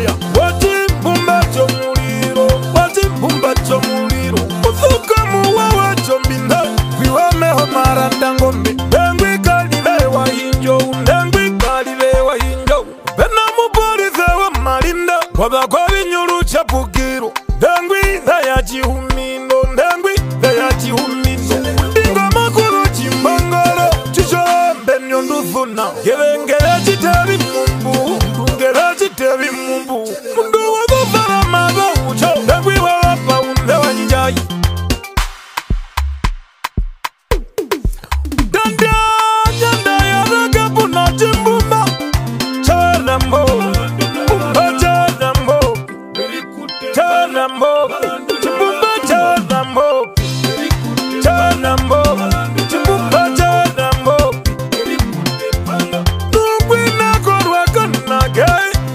square. Wachimbumba chomuliro, wachimbumba chomuliro. Uzuka muwawa chombinda, kwiwameho maranda ngombe. Ndengwi kalibewa injo, ndengwi kalibewa injo. Bena mupolize wa malinda, wabakwa binyuru chapukiro. Ndengwi daya chihumino, ndengwi daya chihumino. Dingo makuru chimbangala, chichombe nyonduzuna. Yevengele chitebi mumbu, ngele chitebi mumbu. Mundu wakufara maga ucho, ndengwi wawapa unde wanjai. Danda, danda ya raga puna chimbumba. Charambo, bumba charambo. Charambo, chimbumba charambo. Charambo, chimbumba charambo. Nungwina korwa kanage,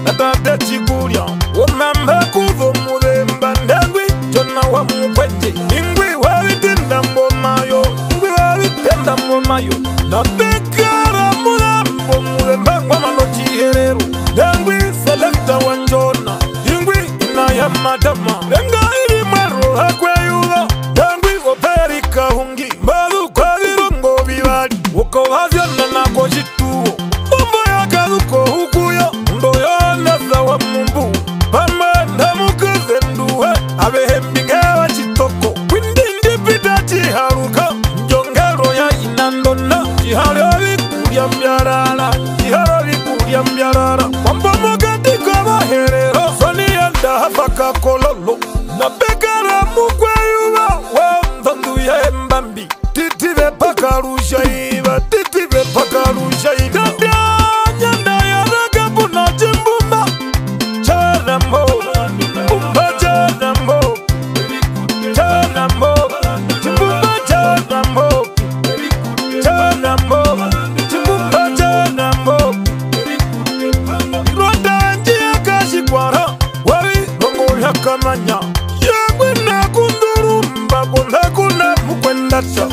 atate chikuria. Umambe kuzo mudemba ndengwi, jona wa mupwete. Ingwi wawitenda mbomayo, ingwi wawitenda mbomayo. Natekara mudambo mudemba kwa manochi herero. Ndengwi selecta wanjona, ingwi inaya madama. Nenga ili maro hakwe yuwa, ndengwi operi kahungi. Mbadu kwa virongo bibadi, uko waziona na kojituo. Mumbo ya kazuko hukuya, ndo ya nasa wa mumbu. Pamanda mukaze nduwe, abehembingewa chitoko. Windi ndipita chiharuka, njongero ya inandona. Chiharo vikuria mbyarara, chiharo vikuria mbyarara. Wamba mwagati kama herero, soni yanda hafaka kololo. Na bekara mukwe yuwa, wamdhandu ya mbambi. Titibe paka rusha iba, titibe paka rusha iba. Nyanda ya raga puna chimbumba. Charambo, bumba charambo. Charambo, chimbumba charambo. Charambo, chimbumba charambo. Rwanda njia kashikwara, wari rongo ya kamanya. Yagwe na kundurumba, konda kuna mukwendacha.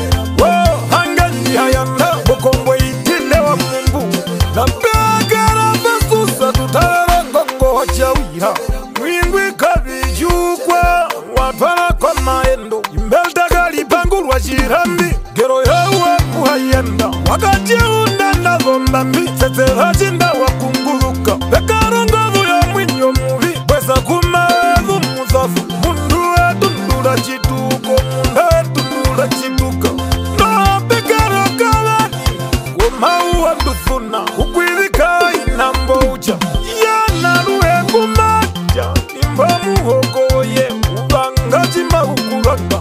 Hanganji hayanda, bukongwe itile wa mumbu. Na begara basusa tutara ngongo wachawiha. Mwingwi kabijukwa, wapara kwa maendo. Imbelta kalipangu wa shirambi, gero yawa muhayenda. Wakati unda na zombambi, sese hajinda wa kunguruka. Bekara ngovu ya mwinyo muvi, wesa kumazu muzafu. Mundu wetu ndura chituko, mundu wetu ndura chituka. No bekara kawani, umau wa ndufuna. Ukwirika inambo uja, yana ruhe kumaja. Imba muhogoye, ubanga jima ukuranga.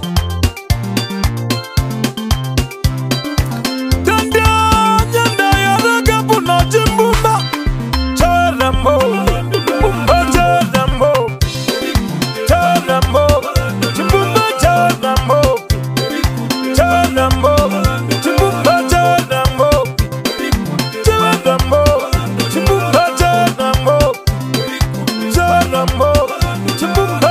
Nyanda ya raga puna chimbumba. Charambo, bumba charambo. Charambo, chimbumba charambo. Charambo, chimbumba charambo. Charambo, chimbumba charambo. Charambo, chimbumba